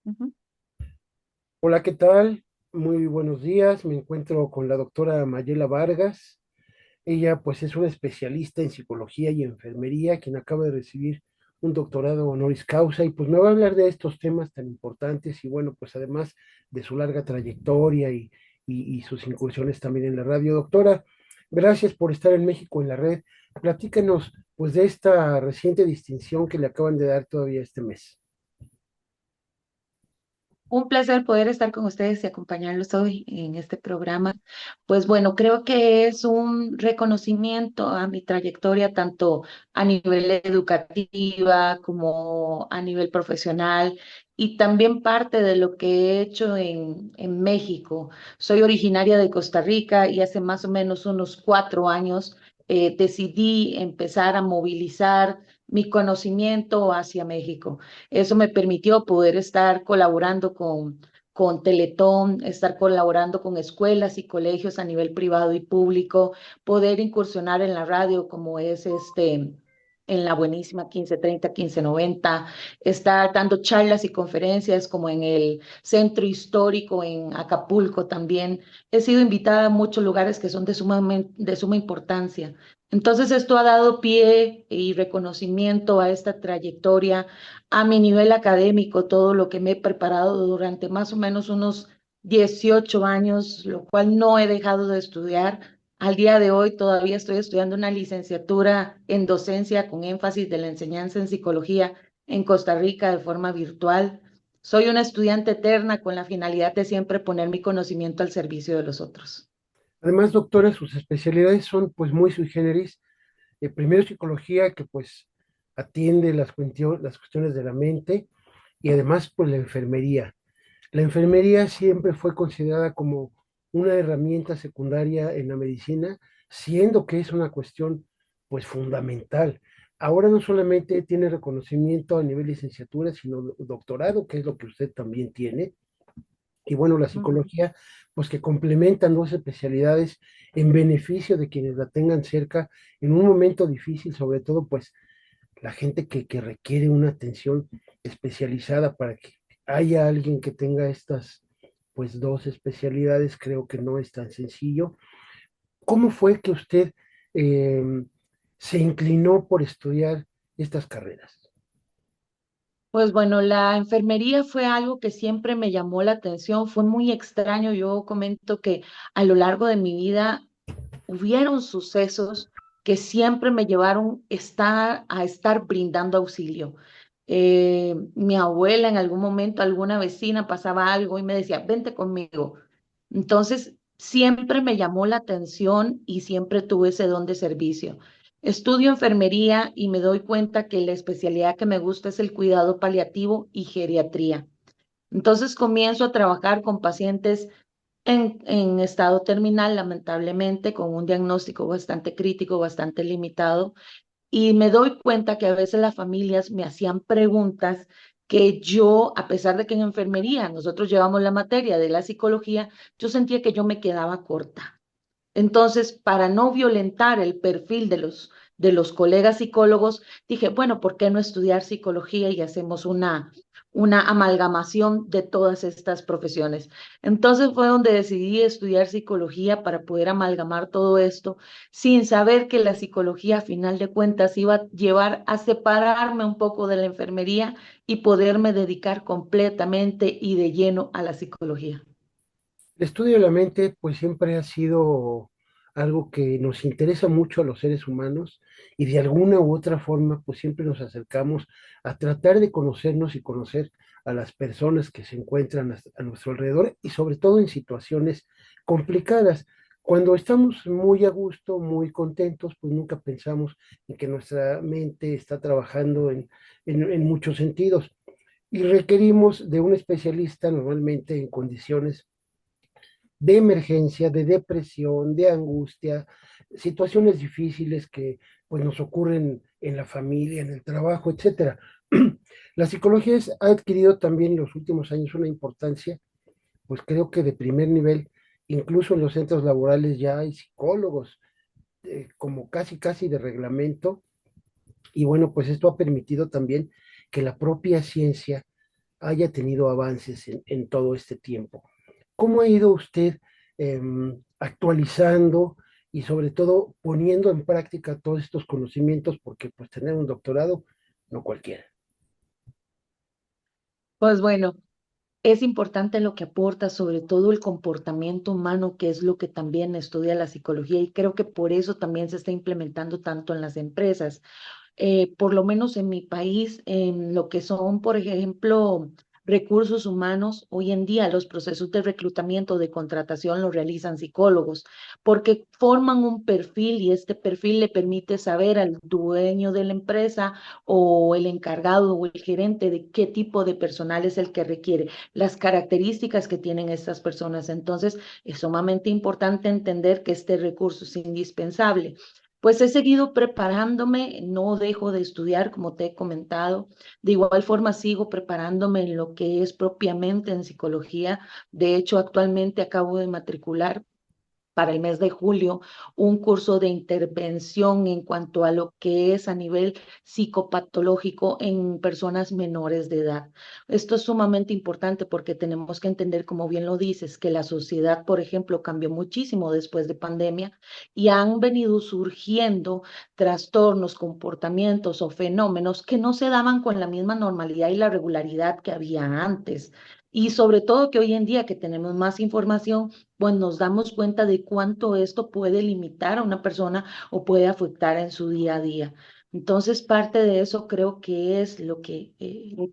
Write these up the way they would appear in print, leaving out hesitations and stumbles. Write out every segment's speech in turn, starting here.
Ujú. Hola, ¿qué tal? Muy buenos días. Me encuentro con la doctora Mayela Vargas. Ella pues es una especialista en psicología y enfermería, quien acaba de recibir un doctorado honoris causa y pues me va a hablar de estos temas tan importantes y bueno, pues además de su larga trayectoria y sus incursiones también en la radio. Doctora, gracias por estar en México en la red. Platícanos pues de esta reciente distinción que le acaban de dar todavía este mes. Un placer poder estar con ustedes y acompañarlos hoy en este programa. Pues bueno, creo que es un reconocimiento a mi trayectoria tanto a nivel educativa como a nivel profesional y también parte de lo que he hecho en México. Soy originaria de Costa Rica y hace más o menos unos 4 años decidí empezar a movilizar mi conocimiento hacia México. Eso me permitió poder estar colaborando con Teletón, estar colaborando con escuelas y colegios a nivel privado y público, poder incursionar en la radio como es en la buenísima 1530, 1590, estar dando charlas y conferencias como en el Centro Histórico en Acapulco también. He sido invitada a muchos lugares que son de suma importancia. Entonces, esto ha dado pie y reconocimiento a esta trayectoria a mi nivel académico, todo lo que me he preparado durante más o menos unos 18 años, lo cual no he dejado de estudiar. Al día de hoy todavía estoy estudiando una licenciatura en docencia con énfasis de la enseñanza en psicología en Costa Rica de forma virtual. Soy una estudiante eterna con la finalidad de siempre poner mi conocimiento al servicio de los otros. Además, doctora, sus especialidades son pues muy sui generis. Primero psicología, que pues atiende las cuestiones de la mente, y además pues la enfermería. La enfermería siempre fue considerada como una herramienta secundaria en la medicina, siendo que es una cuestión pues fundamental. Ahora no solamente tiene reconocimiento a nivel licenciatura, sino doctorado, que es lo que usted también tiene. Y bueno, la Ujú. psicología, pues que complementan dos especialidades en beneficio de quienes la tengan cerca en un momento difícil, sobre todo pues la gente que requiere una atención especializada para que haya alguien que tenga estas pues dos especialidades, creo que no es tan sencillo. ¿Cómo fue que usted eh, se inclinó por estudiar estas carreras? Pues bueno, la enfermería fue algo que siempre me llamó la atención, fue muy extraño. Yo comento que a lo largo de mi vida hubieron sucesos que siempre me llevaron a estar brindando auxilio. Mi abuela en algún momento, alguna vecina pasaba algo y me decía, vente conmigo. Entonces, siempre me llamó la atención y siempre tuve ese don de servicio. Estudio enfermería y me doy cuenta que la especialidad que me gusta es el cuidado paliativo y geriatría. Entonces comienzo a trabajar con pacientes en estado terminal, lamentablemente, con un diagnóstico bastante crítico, bastante limitado, y me doy cuenta que a veces las familias me hacían preguntas que yo, a pesar de que en enfermería nosotros llevamos la materia de la psicología, yo sentía que yo me quedaba corta. Entonces, para no violentar el perfil de los colegas psicólogos, dije, bueno, ¿por qué no estudiar psicología y hacemos una amalgamación de todas estas profesiones? Entonces fue donde decidí estudiar psicología para poder amalgamar todo esto, sin saber que la psicología, a final de cuentas, iba a llevar a separarme un poco de la enfermería y poderme dedicar completamente y de lleno a la psicología. El estudio de la mente pues siempre ha sido algo que nos interesa mucho a los seres humanos y de alguna u otra forma pues siempre nos acercamos a tratar de conocernos y conocer a las personas que se encuentran a nuestro alrededor y sobre todo en situaciones complicadas. Cuando estamos muy a gusto, muy contentos, pues nunca pensamos en que nuestra mente está trabajando en muchos sentidos y requerimos de un especialista normalmente en condiciones de emergencia, de depresión, de angustia, situaciones difíciles que pues nos ocurren en la familia, en el trabajo, etcétera. La psicología ha adquirido también en los últimos años una importancia, pues creo que de primer nivel, incluso en los centros laborales ya hay psicólogos como casi de reglamento, y bueno, pues esto ha permitido también que la propia ciencia haya tenido avances en todo este tiempo. ¿Cómo ha ido usted actualizando y sobre todo poniendo en práctica todos estos conocimientos? Porque pues tener un doctorado, no cualquiera. Pues bueno, es importante lo que aporta, sobre todo el comportamiento humano, que es lo que también estudia la psicología, y creo que por eso también se está implementando tanto en las empresas. Por lo menos en mi país, en lo que son, por ejemplo, recursos humanos, hoy en día los procesos de reclutamiento, de contratación los realizan psicólogos, porque forman un perfil y este perfil le permite saber al dueño de la empresa o el encargado o el gerente de qué tipo de personal es el que requiere, las características que tienen estas personas. Entonces, es sumamente importante entender que este recurso es indispensable. Pues he seguido preparándome, no dejo de estudiar, como te he comentado. De igual forma, sigo preparándome en lo que es propiamente en psicología. De hecho, actualmente acabo de matricular para el mes de julio un curso de intervención en cuanto a lo que es a nivel psicopatológico en personas menores de edad. Esto es sumamente importante porque tenemos que entender, como bien lo dices, que la sociedad, por ejemplo, cambió muchísimo después de pandemia y han venido surgiendo trastornos, comportamientos o fenómenos que no se daban con la misma normalidad y la regularidad que había antes. Y sobre todo que hoy en día que tenemos más información, pues nos damos cuenta de cuánto esto puede limitar a una persona o puede afectar en su día a día. Entonces, parte de eso creo que es lo que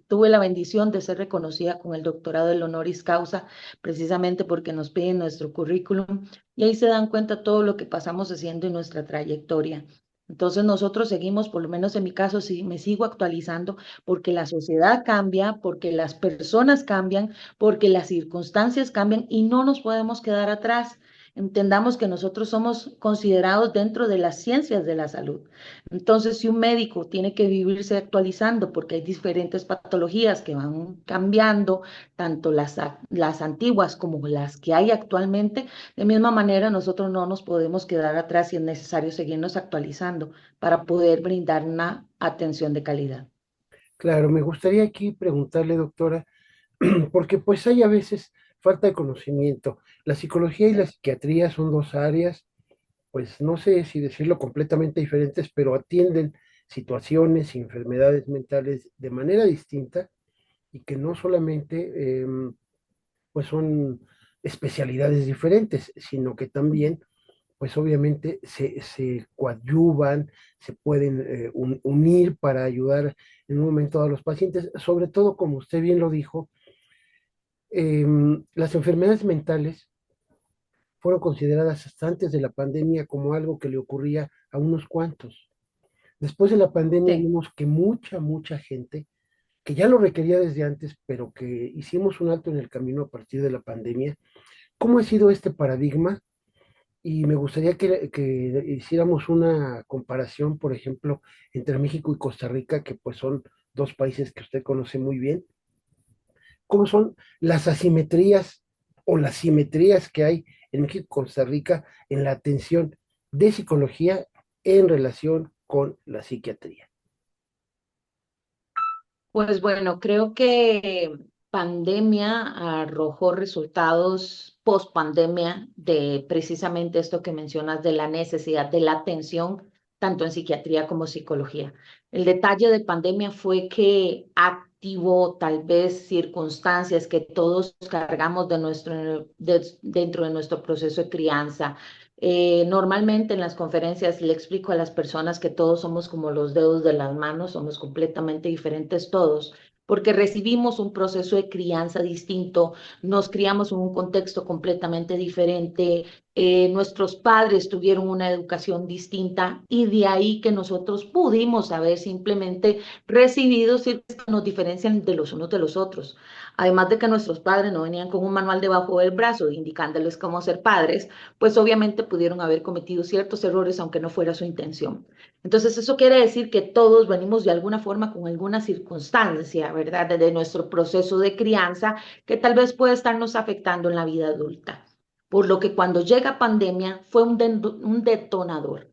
tuve la bendición de ser reconocida con el doctorado del honoris causa, precisamente porque nos piden nuestro currículum y ahí se dan cuenta todo lo que pasamos haciendo en nuestra trayectoria. Entonces nosotros seguimos, por lo menos en mi caso, sí, me sigo actualizando porque la sociedad cambia, porque las personas cambian, porque las circunstancias cambian y no nos podemos quedar atrás. Entendamos que nosotros somos considerados dentro de las ciencias de la salud. Entonces, si un médico tiene que vivirse actualizando porque hay diferentes patologías que van cambiando, tanto las antiguas como las que hay actualmente, de misma manera nosotros no nos podemos quedar atrás y es necesario seguirnos actualizando para poder brindar una atención de calidad. Claro, me gustaría aquí preguntarle, doctora, porque pues hay a veces falta de conocimiento. La psicología y la psiquiatría son dos áreas, pues no sé si decirlo completamente diferentes, pero atienden situaciones y enfermedades mentales de manera distinta y que no solamente pues son especialidades diferentes, sino que también pues obviamente se coadyuvan, se pueden unir para ayudar en un momento a los pacientes, sobre todo como usted bien lo dijo, las enfermedades mentales fueron consideradas hasta antes de la pandemia como algo que le ocurría a unos cuantos. Después de la pandemia Sí. vimos que mucha gente, que ya lo requería desde antes, pero que hicimos un alto en el camino a partir de la pandemia. ¿Cómo ha sido este paradigma? Y me gustaría que hiciéramos una comparación, por ejemplo, entre México y Costa Rica, que pues son dos países que usted conoce muy bien. ¿Cómo son las asimetrías o las simetrías que hay en México y Costa Rica en la atención de psicología en relación con la psiquiatría? Pues bueno, creo que pandemia arrojó resultados post pandemia de precisamente esto que mencionas de la necesidad de la atención, tanto en psiquiatría como psicología. El detalle de pandemia fue que activó tal vez circunstancias que todos cargamos dentro de nuestro proceso de crianza. Normalmente en las conferencias le explico a las personas que todos somos como los dedos de las manos, somos completamente diferentes todos, porque recibimos un proceso de crianza distinto, nos criamos en un contexto completamente diferente, nuestros padres tuvieron una educación distinta y de ahí que nosotros pudimos haber simplemente recibido ciertas que nos diferencian de los unos de los otros. Además de que nuestros padres no venían con un manual debajo del brazo indicándoles cómo ser padres, pues obviamente pudieron haber cometido ciertos errores aunque no fuera su intención. Entonces, eso quiere decir que todos venimos de alguna forma con alguna circunstancia, ¿verdad? Desde nuestro proceso de crianza que tal vez puede estarnos afectando en la vida adulta. Por lo que cuando llega pandemia fue un detonador.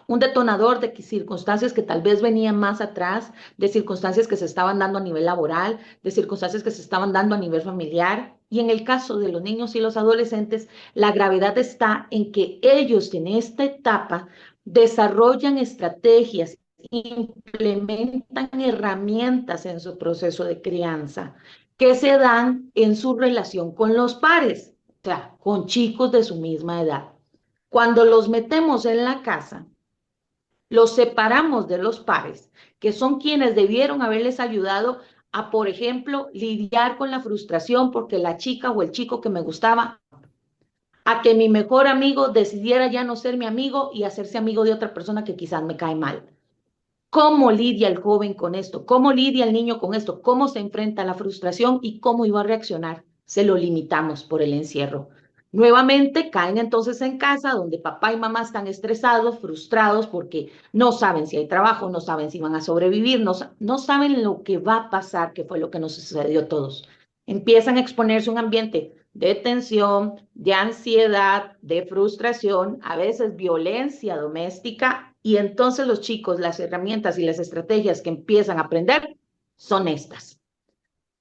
un detonador de circunstancias que tal vez venían más atrás, de circunstancias que se estaban dando a nivel laboral, de circunstancias que se estaban dando a nivel familiar. Y en el caso de los niños y los adolescentes, la gravedad está en que ellos en esta etapa desarrollan estrategias, implementan herramientas en su proceso de crianza que se dan en su relación con los pares, o sea, con chicos de su misma edad. Cuando los metemos en la casa, los separamos de los pares, que son quienes debieron haberles ayudado a, por ejemplo, lidiar con la frustración porque la chica o el chico que me gustaba, a que mi mejor amigo decidiera ya no ser mi amigo y hacerse amigo de otra persona que quizás me cae mal. ¿Cómo lidia el joven con esto? ¿Cómo lidia el niño con esto? ¿Cómo se enfrenta a la frustración y cómo iba a reaccionar? Se lo limitamos por el encierro. Nuevamente caen entonces en casa donde papá y mamá están estresados, frustrados porque no saben si hay trabajo, no saben si van a sobrevivir, no saben lo que va a pasar, que fue lo que nos sucedió a todos. Empiezan a exponerse a un ambiente de tensión, de ansiedad, de frustración, a veces violencia doméstica, y entonces los chicos, las herramientas y las estrategias que empiezan a aprender son estas.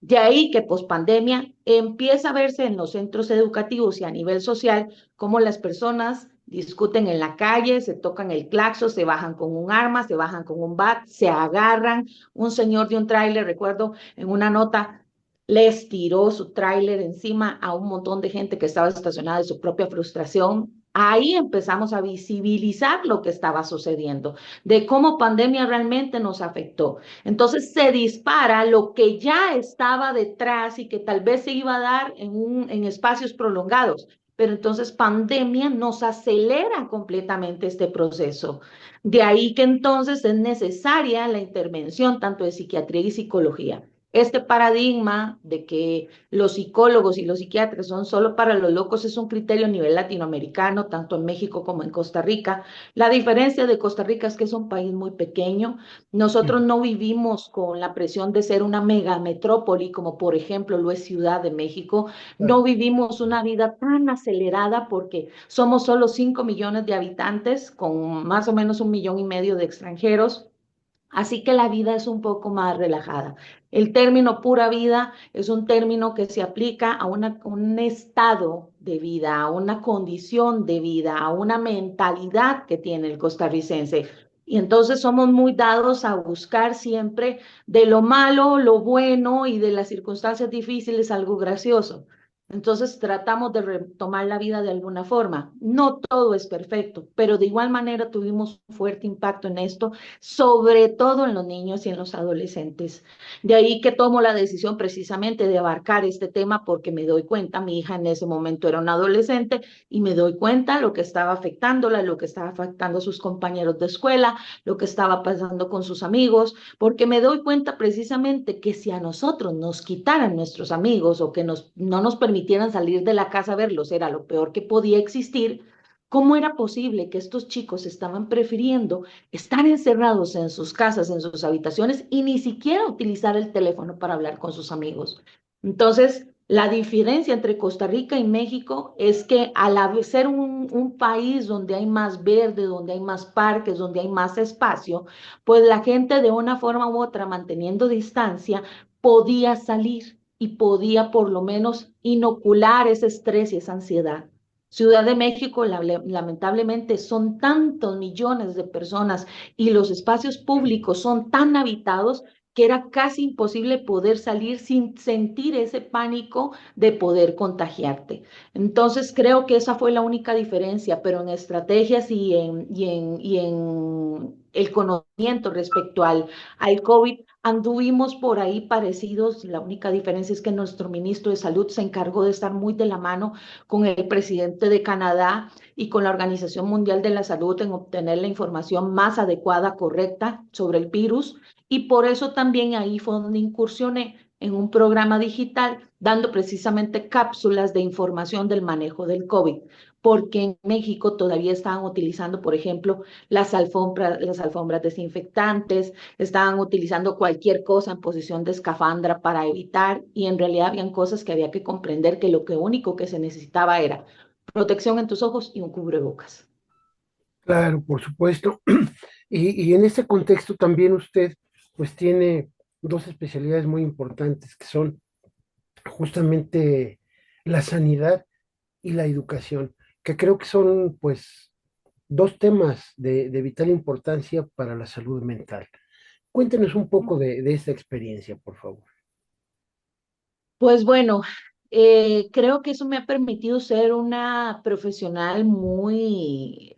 De ahí que pospandemia empieza a verse en los centros educativos y a nivel social cómo las personas discuten en la calle, se tocan el claxon, se bajan con un arma, se bajan con un bat, se agarran. Un señor de un tráiler, recuerdo en una nota, les tiró su tráiler encima a un montón de gente que estaba estacionada de su propia frustración. Ahí empezamos a visibilizar lo que estaba sucediendo, de cómo pandemia realmente nos afectó. Entonces se dispara lo que ya estaba detrás y que tal vez se iba a dar en espacios prolongados, pero entonces pandemia nos acelera completamente este proceso. De ahí que entonces es necesaria la intervención tanto de psiquiatría y psicología. Este paradigma de que los psicólogos y los psiquiatras son solo para los locos es un criterio a nivel latinoamericano, tanto en México como en Costa Rica. La diferencia de Costa Rica es que es un país muy pequeño. Nosotros no vivimos con la presión de ser una megametrópoli, como por ejemplo lo es Ciudad de México. Claro. No vivimos una vida tan acelerada porque somos solo 5 millones de habitantes, con más o menos 1,5 millones de extranjeros. Así que la vida es un poco más relajada. El término pura vida es un término que se aplica a un estado de vida, a una condición de vida, a una mentalidad que tiene el costarricense. Y entonces somos muy dados a buscar siempre de lo malo, lo bueno y de las circunstancias difíciles algo gracioso. Entonces tratamos de retomar la vida de alguna forma. No todo es perfecto, pero de igual manera tuvimos un fuerte impacto en esto, sobre todo en los niños y en los adolescentes. De ahí que tomo la decisión precisamente de abarcar este tema porque me doy cuenta, mi hija en ese momento era una adolescente y me doy cuenta lo que estaba afectándola, lo que estaba afectando a sus compañeros de escuela, lo que estaba pasando con sus amigos, porque me doy cuenta precisamente que si a nosotros nos quitaran nuestros amigos o que no nos permitieran salir de la casa a verlos, era lo peor que podía existir. ¿Cómo era posible que estos chicos estaban prefiriendo estar encerrados en sus casas, en sus habitaciones y ni siquiera utilizar el teléfono para hablar con sus amigos? Entonces, la diferencia entre Costa Rica y México es que al ser un país donde hay más verde, donde hay más parques, donde hay más espacio, pues la gente de una forma u otra, manteniendo distancia, podía salir y podía por lo menos inocular ese estrés y esa ansiedad. Ciudad de México, lamentablemente, son tantos millones de personas y los espacios públicos son tan habitados que era casi imposible poder salir sin sentir ese pánico de poder contagiarte. Entonces creo que esa fue la única diferencia, pero en estrategias y en el conocimiento respecto al COVID, anduvimos por ahí parecidos. La única diferencia es que nuestro ministro de Salud se encargó de estar muy de la mano con el presidente de Canadá y con la Organización Mundial de la Salud en obtener la información más adecuada, correcta sobre el virus. Y por eso también ahí fue donde incursioné en un programa digital dando precisamente cápsulas de información del manejo del COVID, porque en México todavía estaban utilizando, por ejemplo, las alfombras desinfectantes, estaban utilizando cualquier cosa en posición de escafandra para evitar, y en realidad habían cosas que había que comprender que lo que único que se necesitaba era protección en tus ojos y un cubrebocas. Claro, por supuesto. Y en este contexto también usted pues tiene dos especialidades muy importantes que son justamente la sanidad y la educación, que creo que son pues dos temas de vital importancia para la salud mental. Cuéntenos un poco de esta experiencia, por favor. Pues bueno, creo que eso me ha permitido ser una profesional muy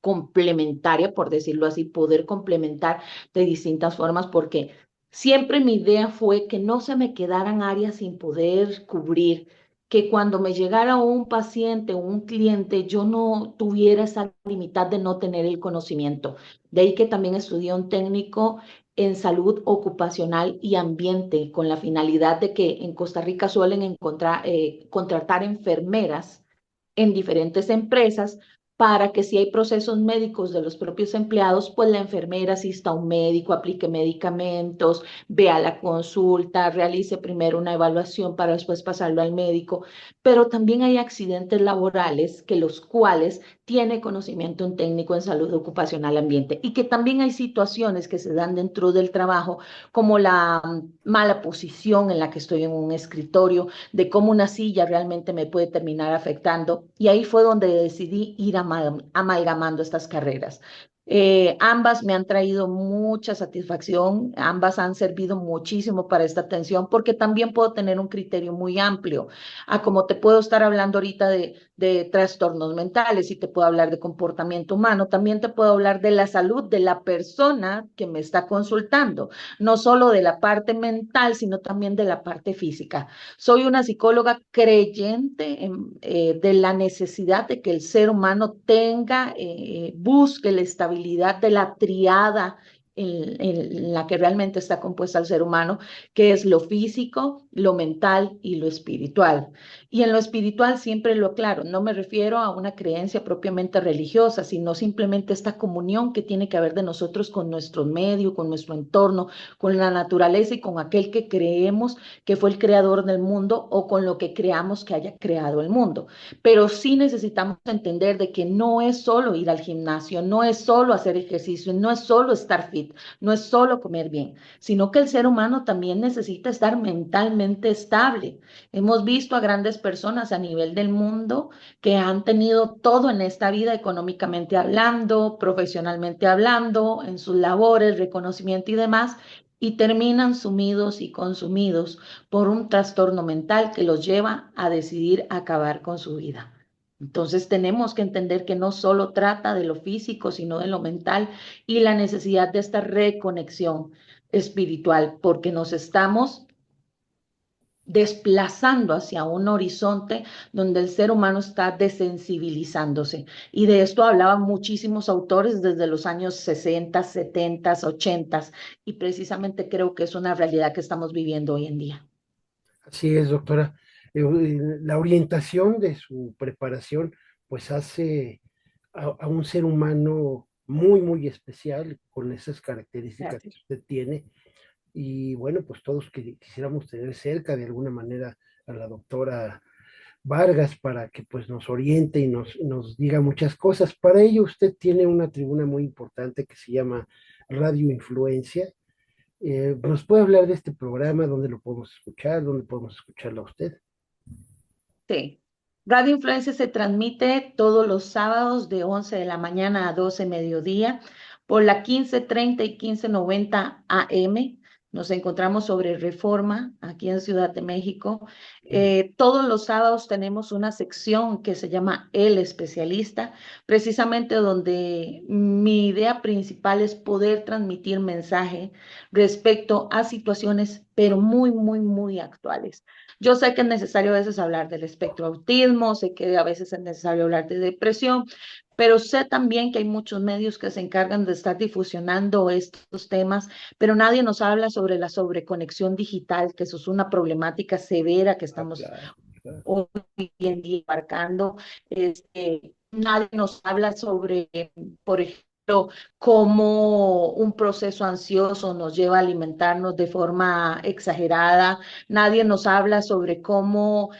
complementaria, por decirlo así, poder complementar de distintas formas, porque siempre mi idea fue que no se me quedaran áreas sin poder cubrir, que cuando me llegara un paciente o un cliente, yo no tuviera esa limitad de no tener el conocimiento. De ahí que también estudié un técnico en salud ocupacional y ambiente, con la finalidad de que en Costa Rica suelen contratar enfermeras en diferentes empresas para que si hay procesos médicos de los propios empleados, pues la enfermera asista a un médico, aplique medicamentos, vea la consulta, realice primero una evaluación para después pasarlo al médico. Pero también hay accidentes laborales que los cuales tiene conocimiento un técnico en salud ocupacional ambiente y que también hay situaciones que se dan dentro del trabajo, como la mala posición en la que estoy en un escritorio, de cómo una silla realmente me puede terminar afectando. Y ahí fue donde decidí ir amalgamando estas carreras. Ambas me han traído mucha satisfacción, ambas han servido muchísimo para esta atención porque también puedo tener un criterio muy amplio. Como te puedo estar hablando ahorita de trastornos mentales y te puedo hablar de comportamiento humano, también te puedo hablar de la salud de la persona que me está consultando, no solo de la parte mental, sino también de la parte física. Soy una psicóloga creyente de la necesidad de que el ser humano busque la estabilidad de la triada en la que realmente está compuesta el ser humano, que es lo físico, lo mental y lo espiritual. Y en lo espiritual siempre lo aclaro, no me refiero a una creencia propiamente religiosa, sino simplemente esta comunión que tiene que haber de nosotros con nuestro medio, con nuestro entorno, con la naturaleza y con aquel que creemos que fue el creador del mundo o con lo que creamos que haya creado el mundo. Pero sí necesitamos entender de que no es solo ir al gimnasio, no es solo hacer ejercicio, no es solo estar fit, no es solo comer bien, sino que el ser humano también necesita estar mentalmente estable. Hemos visto a grandes personas a nivel del mundo que han tenido todo en esta vida, económicamente hablando, profesionalmente hablando, en sus labores, reconocimiento y demás, y terminan sumidos y consumidos por un trastorno mental que los lleva a decidir acabar con su vida. Entonces tenemos que entender que no solo trata de lo físico, sino de lo mental y la necesidad de esta reconexión espiritual, porque nos estamos desplazando hacia un horizonte donde el ser humano está desensibilizándose. Y de esto hablaban muchísimos autores desde los años 60, 70, 80, y precisamente creo que es una realidad que estamos viviendo hoy en día. Así es, doctora. La orientación de su preparación pues hace a un ser humano muy, muy especial con esas características que Gracias. usted tiene. Y bueno, pues todos quisiéramos tener cerca de alguna manera a la doctora Vargas para que pues nos oriente y nos diga muchas cosas. Para ello usted tiene una tribuna muy importante que se llama Radio Influencia. ¿Nos puede hablar de este programa? ¿Dónde lo podemos escuchar? ¿Dónde podemos escucharlo a usted? Sí. Radio Influencia se transmite todos los sábados de 11 de la mañana a 12 mediodía por la 1530 y 1590 AM. Nos encontramos sobre Reforma, aquí en Ciudad de México. Todos los sábados tenemos una sección que se llama El Especialista, precisamente donde mi idea principal es poder transmitir mensaje respecto a situaciones, pero muy, muy, muy actuales. Yo sé que es necesario a veces hablar del espectro autismo, sé que a veces es necesario hablar de depresión, pero sé también que hay muchos medios que se encargan de estar difusionando estos temas, pero nadie nos habla sobre la sobreconexión digital, que eso es una problemática severa que Ah, estamos claro, claro. hoy en día abarcando. Nadie nos habla sobre, por ejemplo, cómo un proceso ansioso nos lleva a alimentarnos de forma exagerada. Nadie nos habla sobre cómo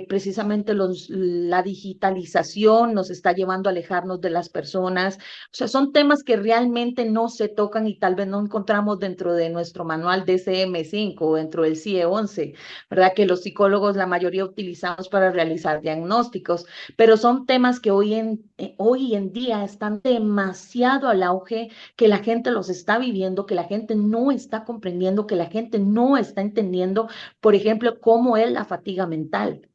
precisamente la digitalización nos está llevando a alejarnos de las personas. O sea, son temas que realmente no se tocan y tal vez no encontramos dentro de nuestro manual DSM-5 o dentro del CIE-11, ¿verdad? Que los psicólogos, la mayoría, utilizamos para realizar diagnósticos, pero son temas que hoy en día están demasiado al auge, que la gente los está viviendo, que la gente no está comprendiendo, que la gente no está entendiendo, por ejemplo, cómo es la fatiga mental,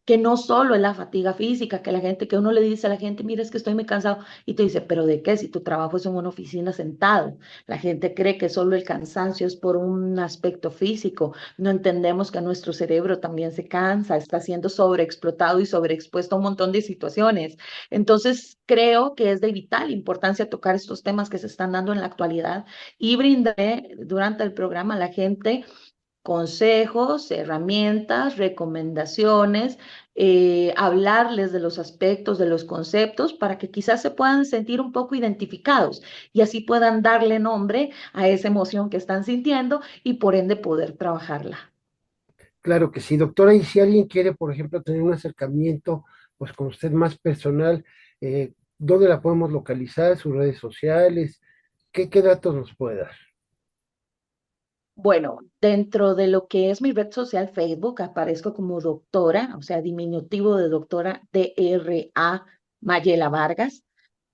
que no solo es la fatiga física, que la gente, que uno le dice a la gente, mira, es que estoy muy cansado, y te dice, pero ¿de qué? Si tu trabajo es en una oficina sentado. La gente cree que solo el cansancio es por un aspecto físico. No entendemos que nuestro cerebro también se cansa, está siendo sobreexplotado y sobreexpuesto a un montón de situaciones. Entonces, creo que es de vital importancia tocar estos temas que se están dando en la actualidad y brindaré durante el programa a la gente consejos, herramientas, recomendaciones, hablarles de los aspectos, de los conceptos, para que quizás se puedan sentir un poco identificados y así puedan darle nombre a esa emoción que están sintiendo y por ende poder trabajarla. Claro que sí, doctora. Y si alguien quiere, por ejemplo, tener un acercamiento, pues con usted más personal, ¿dónde la podemos localizar? ¿Sus redes sociales? ¿Qué datos nos puede dar? Bueno, dentro de lo que es mi red social Facebook, aparezco como doctora, o sea, diminutivo de doctora DRA Mayela Vargas.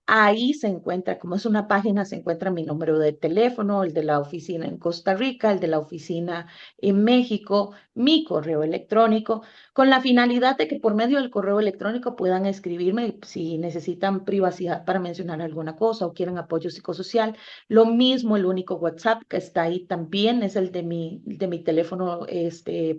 Ahí se encuentra, como es una página, se encuentra mi número de teléfono, el de la oficina en Costa Rica, el de la oficina en México, mi correo electrónico, con la finalidad de que por medio del correo electrónico puedan escribirme si necesitan privacidad para mencionar alguna cosa o quieren apoyo psicosocial. Lo mismo, el único WhatsApp que está ahí también es el de mi teléfono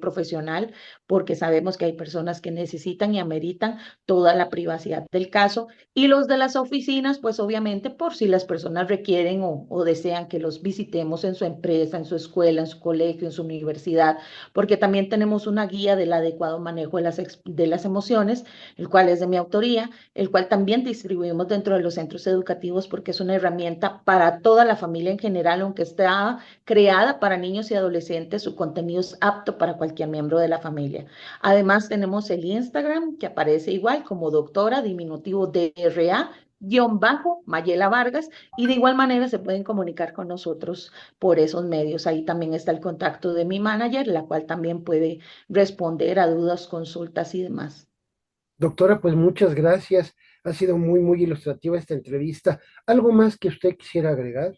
profesional, porque sabemos que hay personas que necesitan y ameritan toda la privacidad del caso. Y los de las oficinas, pues obviamente por si las personas requieren o desean que los visitemos en su empresa, en su escuela, en su colegio, en su universidad, porque también tenemos una guía del adecuado manejo de las emociones, el cual es de mi autoría, el cual también distribuimos dentro de los centros educativos porque es una herramienta para toda la familia en general, aunque está creada para niños y adolescentes, su contenido es apto para cualquier miembro de la familia. Además, tenemos el Instagram que aparece igual como doctora, diminutivo DRA, guión bajo, Mayela Vargas, y de igual manera se pueden comunicar con nosotros por esos medios. Ahí también está el contacto de mi manager, la cual también puede responder a dudas, consultas y demás. Doctora, pues muchas gracias. Ha sido muy ilustrativa esta entrevista. ¿Algo más que usted quisiera agregar?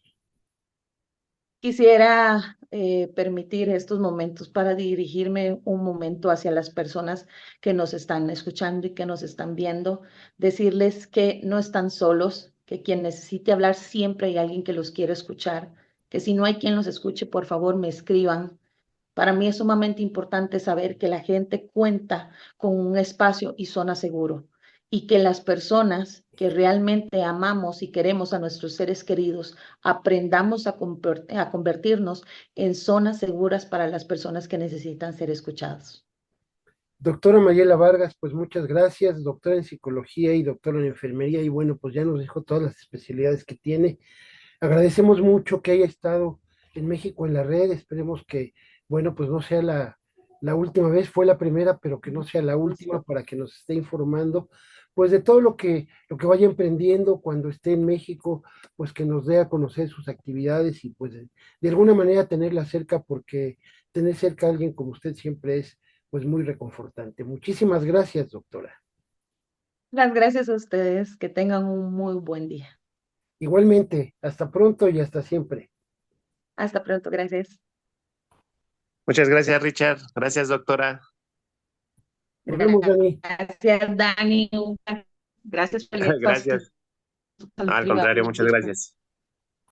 Quisiera permitir estos momentos para dirigirme un momento hacia las personas que nos están escuchando y que nos están viendo, decirles que no están solos, que quien necesite hablar siempre hay alguien que los quiere escuchar, que si no hay quien los escuche, por favor me escriban. Para mí es sumamente importante saber que la gente cuenta con un espacio y zona seguro y que las personas que realmente amamos y queremos a nuestros seres queridos aprendamos a convertirnos en zonas seguras para las personas que necesitan ser escuchados. Doctora Mayela Vargas, pues muchas gracias, doctora en psicología y doctora en enfermería, y bueno, pues ya nos dijo todas las especialidades que tiene. Agradecemos mucho que haya estado en México en la red, esperemos que, bueno, pues no sea la última vez, fue la primera, pero que no sea la última para que nos esté informando, pues de todo lo que vaya emprendiendo cuando esté en México, pues que nos dé a conocer sus actividades y pues de alguna manera tenerla cerca, porque tener cerca a alguien como usted siempre es pues muy reconfortante. Muchísimas gracias, doctora. Las gracias a ustedes, que tengan un muy buen día. Igualmente, hasta pronto y hasta siempre. Hasta pronto, gracias. Muchas gracias, Richard. Gracias, doctora. Nos vemos, Dani. Gracias, Dani. Gracias por el espacio. Gracias. No, Salud al privada. contrario, muchas gracias.